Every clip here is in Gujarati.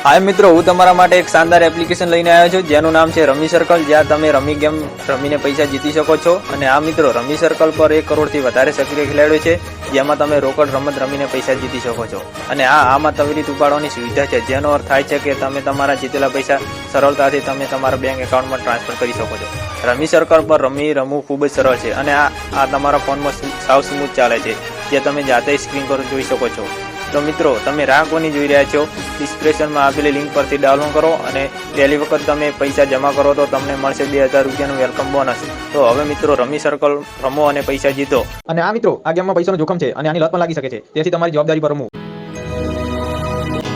हाय मित्रों, हूँ तमारा माटे एक शानदार एप्लिकेशन लईने आव्यो छुं जेनुं नाम छे रमी सर्कल, ज्यां तमे रमी गेम रमीने पैसा जीती शको छो। अने आ मित्रों, रमी सर्कल पर 1 करोड़ थी वधारे सक्रिय खेलाड़ीओ छे, जेमां तमे रोकड़ रमत रमीने पैसा जीती शको छो। अने आमां त्वरित उपाड़वानी सुविधा छे, जेनो अर्थ थाय छे के तमे तमारा जीतेला पैसा सरळताथी तमे तमारा बैंक एकाउंटमां ट्रांसफर करी शको छो। रमी सर्कल पर रमવું खूब ज सरळ छे अने आ तमारा फोनमां साव स्मूथ चाले छे, जे तमे जाते स्क्रीन पर जोई शको छो। तो मित्रों, तमे राह कोनी जोई रह्या छो? डिस्क्रिप्शन में आपेली लिंक परथी डाउनलोड करो अने पहली वखत तमे पैसा जमा करो तो तमने मळशे 2000 रूपियानुं वेलकम बोनस। तो हवे मित्रों, रमी सर्कल रमो अने पैसा जीतो। अने आ मित्रों, आ गेममां पैसानो जोखम छे अने आनी लत पण लागी शके छे, तेथी तमारी जवाबदारी पर रमવું।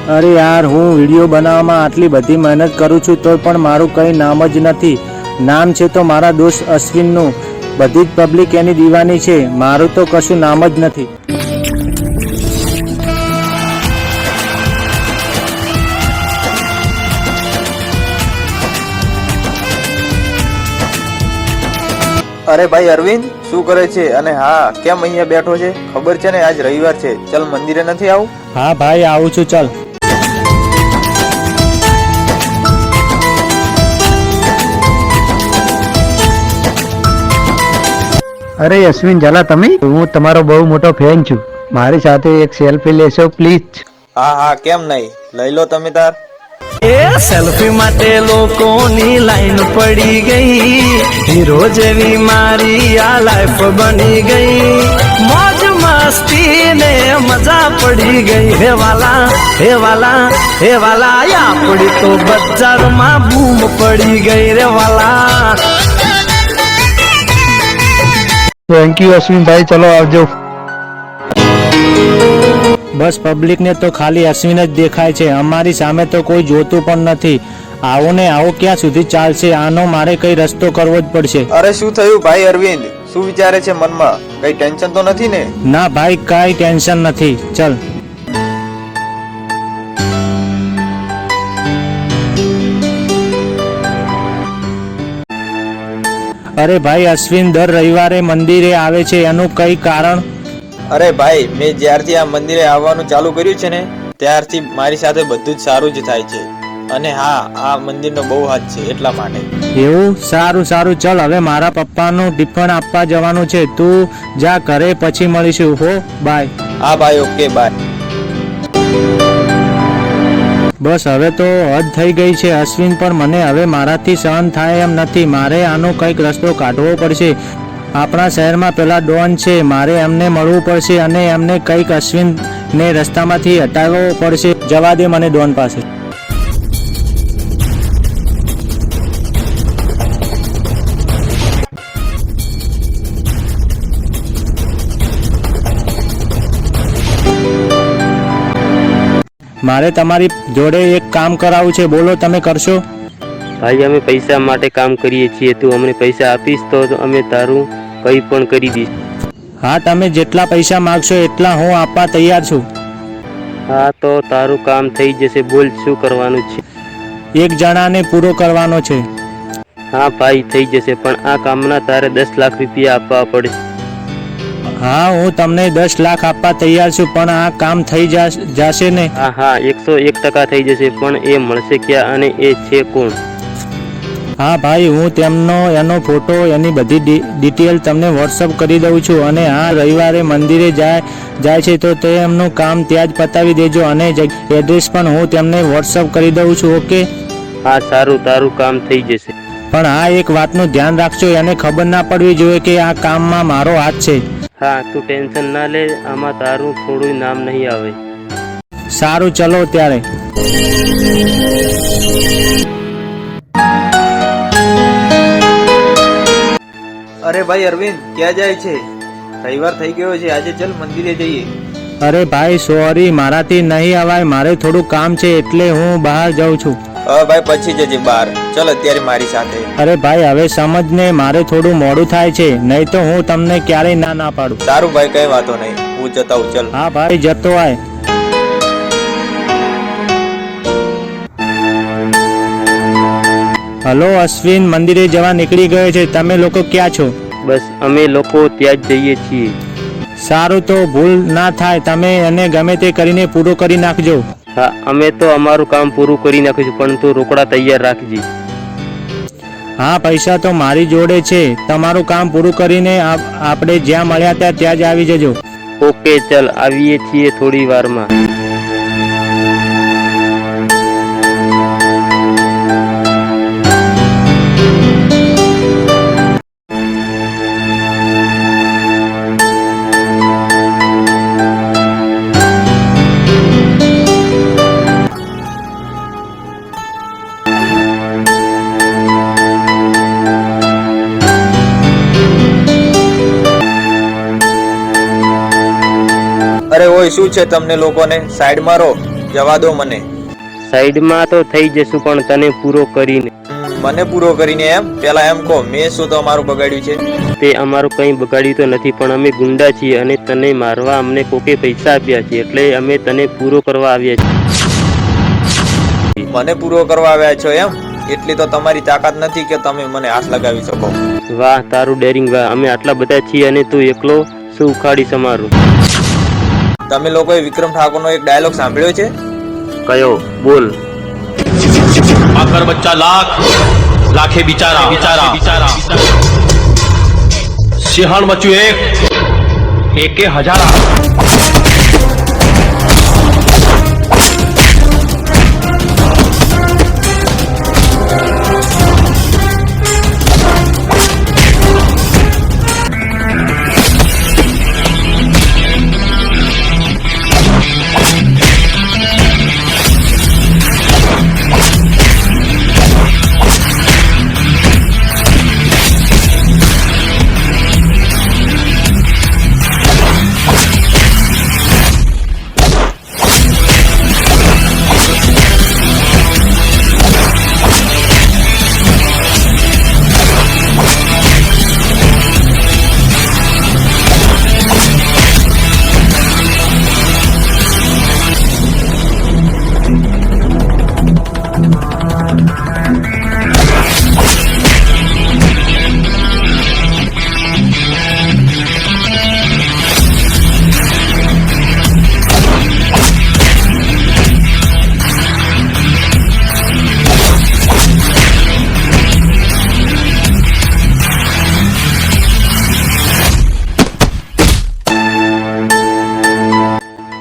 अरे यार, हूँ विडियो बनाववामां आटली बधी मेहनत करूँ छुं तो पण मारुं कई नाम ज नथी। नाम छे तो मारा दोस्त अश्विननुं, बधी ज पब्लिक एनी दीवानी छे, मारुं तो कशुं नाम ज नथी। अरे भाई अरविंद, शू करे छे? अने हाँ, केम अहींया बैठो छे? खबर छे ने आज रविवार छे, चल मंदिरे नथी आવું? हाँ भाई, आવું છું, चल। अरे अश्विन झाला तमे? हूँ तमारो बहु मोटो फेन छू, मारी साथे एक सेल्फी लेशो प्लीज? हाँ हाँ, केम नहीं, लई लो तमे तार। ए सेल्फी माटे लोकोनी लाइन पड़ी गई, हीरो जेवी मारी आ लाइफ बनी गई, मौज मस्ती ने मजा पड़ी गई। हे वाला हे वाला हे वाला, या पड़ी तो बाजार में बूम पड़ी गई रे वाला। थैंक यू अश्विन भाई, चलो आवजो। बस पब्लिक ने तो खाली अश्विन ज देखाय छे, अमारी सामे तो कोई जोतुं पण नथी। आवो ने आवो क्यां सुधी चालशे? आनो मारे कई रस्तो करवो ज पड़शे। अरे शू थयुं भाई अरविंद? शू विचारे छे मनमा? कई टेन्शन तो नथी ने? ना भाई, काई टेन्शन नथी, चल। अरे भाई अश्विन दर रविवारे मंदिरे आवे छे, एनुं कई कारण? अरे भाई, मैं ज्यारथी आ मंदिरे आववानुं चालू कर्युं छे ने त्यारथी मारी साथे बधुं ज सारुं ज थाय छे। अने हाँ, आ मंदिरनो बहु हाथ छे એટલા માટે। એવું? સારું સારું, ચલ હવે મારા પપ્પાનું ટિફિન આપવા જવાનું છે, તું જા ઘરે, પછી મળીશું હો, બાય। હા ભાઈ, ઓકે બાય। બસ હવે તો હદ થઈ ગઈ છે અશ્વિન, પણ મને હવે મારાથી સહન થાય એમ નથી, મારે આનો કંઈક રસ્તો કાઢવો પડશે। આપણા શહેરમાં પેલા ડોન છે, મારે એમને મળવું પડશે અને એમને કંઈક અશ્વિનને રસ્તામાંથી હટાવવો પડશે। જવા દે મને ડોન પાસે। મારે તમારી જોડે એક કામ કરાવવું છે, બોલો તમે કરશો? ભાઈ, અમે પૈસા માટે કામ કરીએ છીએ, તું અમને પૈસા આપીશ તો અમે તારું કંઈ પણ કરી દઈશ। હા, તમે જેટલા પૈસા માગશો એટલા હું આપવા તૈયાર છું। હા, તો તારું કામ થઈ જશે, બોલ શું કરવાનું છે? એક જણાને પૂરો કરવાનો છે। હા ભાઈ, થઈ જશે, પણ આ કામના તારે 10 લાખ રૂપિયા આપવા પડશે। હા, હું તમને 10 લાખ આપવા તૈયાર છું, પણ આ કામ થઈ જશે ને? હા હા, 101% થઈ જશે, પણ એ મળશે ક્યાં અને એ છે કોણ? હા ભાઈ, હું એનો ફોટો, એની બધી ડિટેલ તમને વોટ્સઅપ કરી દઉં છું, અને આ રવિવારે મંદિરે જાય છે તો તે એમનું કામ ત્યાં જ પતાવી દેજો, અને એડ્રેસ પણ હું તેમને વોટ્સઅપ કરી દઉં છું, ઓકે? હા સારું, તારું કામ થઈ જશે, પણ આ એક વાતનું ધ્યાન રાખજો, એને ખબર ના પડવી જોઈએ કે આ કામમાં મારો હાથ છે। હા, તું ટેન્શન ના લે, આમાં તારું થોડું નામ નહીં આવે। સારું, ચલો ત્યારે। अरे भाई अरविंद, क्या जाए छे? रविवार થઈ ગયો છે, આજે ચલ મંદિરે જઈએ। અરે ભાઈ સોરી, મારાથી નહીં અવાય, મારે થોડું કામ છે એટલે હું બહાર જાઉં છું। ભાઈ પછી જજે બહાર, ચલ અત્યારે મારી સાથે। અરે ભાઈ હવે સમજને, મારે થોડું મોડું થાય છે, નહીં તો હું તમને ક્યારેય ના પાડું। સારું ભાઈ, કઈ વાતો નહીં, હું જતા હું, ચલ। હા ભાઈ, જતો આય। હલો અશ્વિન, મંદિરે જવા નીકળી ગયો છે, તમે લોકો ક્યાં છો? બસ અમે લોકો ત્યાં જ જઈએ છીએ। સારું, તો ભૂલ ના થાય, તમે એને ગમે તે કરીને પૂરો કરી નાખજો। હા, અમે તો અમારું કામ પૂરું કરી નાખીશું, પણ તું રોકડા તૈયાર રાખજે. હા, પૈસા તો મારી જોડે છે. તમારું કામ પૂરું કરીને આપણે જ્યાં મળ્યા હતા ત્યાં જ આવી જજો. ઓકે, ચાલ આવીએ છીએ થોડી વારમાં. અરે ઓય, શું છે તમને લોકોને? સાઈડ મારો, જવા દો મને. સાઈડમાં તો થઈ જશું, પણ તને પૂરો કરીને. મને પૂરો કરીને એમ? પેલા એમ કહો, મેં શું તમારું બગાડ્યું છે? તે અમારું કંઈ બગાડ્યું તો નથી, પણ અમે ગુંડા છીએ અને તને મારવા અમને કોકે પૈસા આપ્યા છે, એટલે અમે તને પૂરો કરવા આવ્યા છીએ. મને પૂરો કરવા આવ્યા છો એમ? એટલી તો તમારી તાકાત નથી કે તમે મને હાથ લગાવી શકો. વાહ, તારું ડેરિંગ વાહ. અમે આટલા બધા છીએ અને તું એકલો શું ઉખાડીશ અમારું? તમે લોકોએ વિક્રમ ઠાકોરનો એક ડાયલોગ સાંભળ્યો છે? કયો? બોલ. अगर बच्चा लाख लाखे बिचारा बिचारा सिंहण मचू एक हजारा.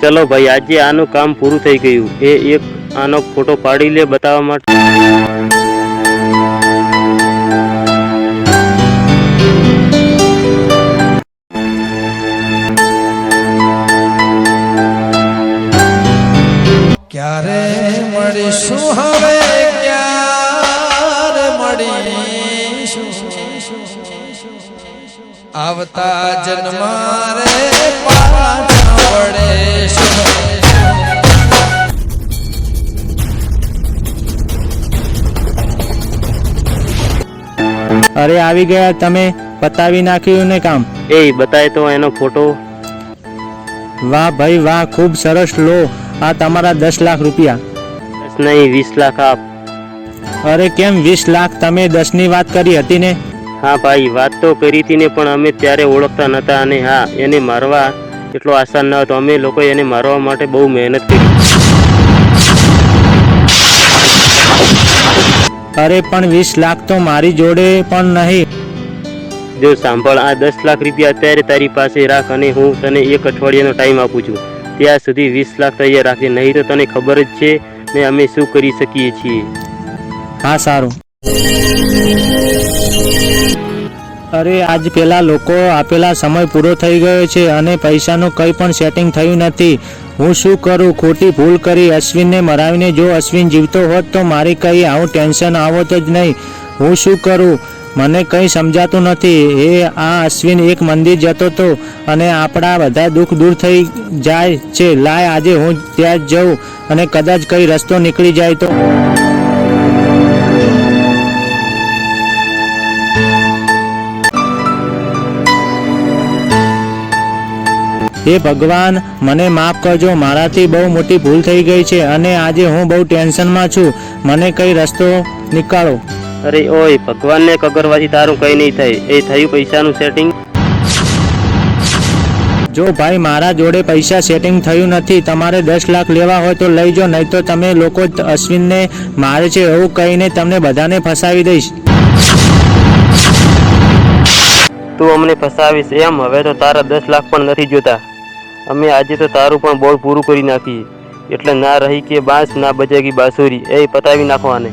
ચલો ભાઈ, આજે આનું કામ પૂરું થઈ ગયું. એક આનો ફોટો પાડી લે બતાવવા માટે. ક્યારે મળીશું હવે, ક્યારે મળીશું? આવતા જન્મારે પાછા વળીશું. અરે આવી ગયા તમે, પતાવી નાખ્યું ને કામ? એ બતાય તો એનો ફોટો. વાહ ભાઈ વાહ, ખૂબ સરસ. લો, આ તમારા 10 લાખ રૂપિયા. 10 નહીં, 20 લાખ આપ. અરે કેમ 20 લાખ? તમે 10ની વાત કરી હતી ને? હા ભાઈ, વાત તો કરી હતી ને, પણ અમે ત્યારે ઓળખતા નહોતા. અને હા, એને મારવા એટલો આસાન ન હતો. અમે લોકોએ એને મારવા માટે બહુ મહેનત કરી. અરે પણ 20 લાખ તો મારી જોડે પણ નહીં. જો સાંભળ, આ 10 લાખ રૂપિયા અત્યારે તારી પાસે રાખ, અને હું તને 1 અઠવાડિયાનો ટાઈમ આપું છું. ત્યાં સુધી 20 લાખ તૈયાર રાખજે, નહીં તો તને ખબર જ છે ને અમે શું કરી શકીએ છીએ. હા સારું. અરે આજ પેલા લોકો આપેલા સમય પૂરો થઈ ગયો છે અને પૈસાનું કંઈ પણ સેટિંગ થયું નથી. હું શું કરું? ખોટી ભૂલ કરી અશ્વિનને મરાવીને. જો અશ્વિન જીવતો હોત તો મારી કંઈ આવું ટેન્શન આવત જ નહીં. હું શું કરું? મને કંઈ સમજાતું નથી. આ અશ્વિન એક મંદિર જતો હતો અને આપણા બધા દુઃખ દૂર થઈ જાય છે. લાય આજે હું ત્યાં જ જઉં અને કદાચ કંઈ રસ્તો નીકળી જાય તો. હે ભગવાન, મને માફ કરજો. મારાથી બહુ મોટી ભૂલ થઈ ગઈ છે અને આજે હું બહુ ટેન્શનમાં છું. મને કંઈ રસ્તો નીકાળો. અરે ઓય, ભગવાનને કગરવાથી તારું કંઈ નહીં થાય. એ થયું પૈસાનું સેટિંગ. જો ભાઈ મારા જોડે પૈસા સેટિંગ થયું નથી, તમારે 10 લાખ લેવા હોય તો લઈ જાઓ, નહીં તો તમે લોકો અશ્વિનને મારે છે એવું કહીને તમને બધાને ફસાવી દઈશ. તું અમને ફસાવીશ એમ? હવે તો તારા 10 લાખ પણ નથી જોતા. અમે આજે તો તારું પણ બોલ પૂરું કરી નાખીએ. એટલે ના રહી કે બાંસ, ના બજેગી બાંસુરી. એ પતાવી નાખો આને.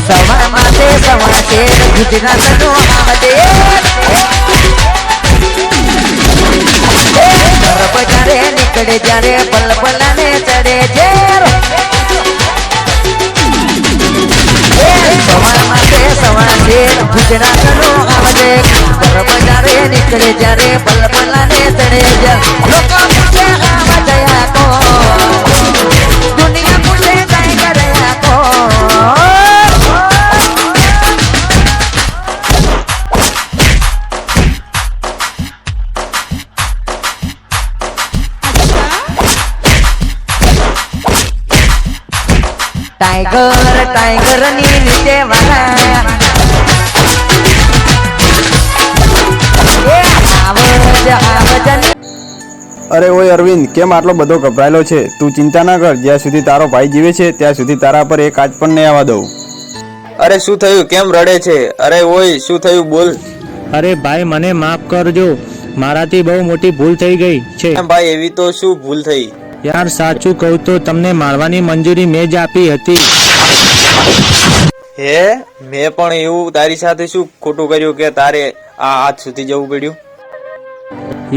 સવા માથે સવા શેર ગુજરાતનો આવડે બજારે નીકળે જ્યારે પલપલાને ચડે ઝેર સવા માથે સવા શેર ગુજરાતનો આવડે બજારે નીકળે જ્યારે પલપલાને ચડે ઝેર લોકો પૂછે આવા જયા કો દુનિયા પૂછે કઈ કર્યા કો ટાઈગર ની નીચે વાળા અરે ઓય અરવિંદ, કેમ આટલો બધો ગભરાયેલો છે? તું ચિંતા ના કર, જ્યાં સુધી તારો ભાઈ જીવે છે ત્યાં સુધી તારા પર એક આંચ પણ નહીં આવવા દઉં. અરે શું થયું? કેમ રડે છે? અરે ઓય શું થયું? બોલ. અરે ભાઈ મને માફ કરજો, મારાથી બહુ મોટી ભૂલ થઈ ગઈ છે. એમ ભાઈ, એવી તો શું ભૂલ થઈ? યાર સાચું કહું તો તમને મારવાની મંજૂરી મેં જ આપી હતી. હે? મેં પણ એવું તારી સાથે શું ખોટું કર્યું કે તારે આ હાથ સુધી જવું પડ્યું?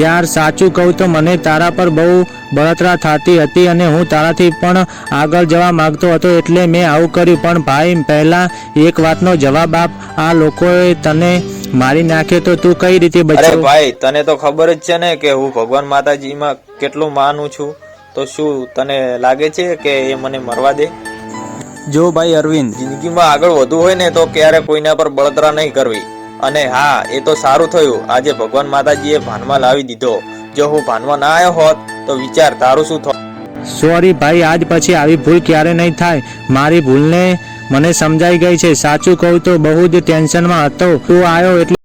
યાર સાચું કહું તો મને તારા પર બહુ બળતરા થતી હતી અને હું તારાથી પણ આગળ જવા માંગતો હતો, એટલે મેં આવું કર્યું. પણ ભાઈ પહેલા એક વાતનો જવાબ આપ, આ લોકોએ તને મારી નાખ્યો તો તું કઈ રીતે અરે બચ્યો? ભાઈ, તને તો ખબર જ છે ને કે હું ભગવાન માતાજીમાં કેટલું માનું છું, તો શું તને લાગે છે કે એ મને મરવા દે? જો ભાઈ અરવિંદ, જિંદગીમાં આગળ વધવું હોય ને તો ક્યારે કોઈના પર બળતરા નહીં કરવી. અને હા, એ તો સારું થયું આજે ભગવાન માતાજીએ ભાનમાં લાવી દીધો. જો હું ભાનમાં ના આવ્યો હોત તો વિચાર તારું શું થાત? સોરી ભાઈ, આજ પછી આવી ભૂલ ક્યારે નહીં થાય. મારી ભૂલને મને સમજાઈ ગઈ છે. સાચું કહું તો બહુ જ ટેન્શનમાં હતો, તું આવ્યો એટલે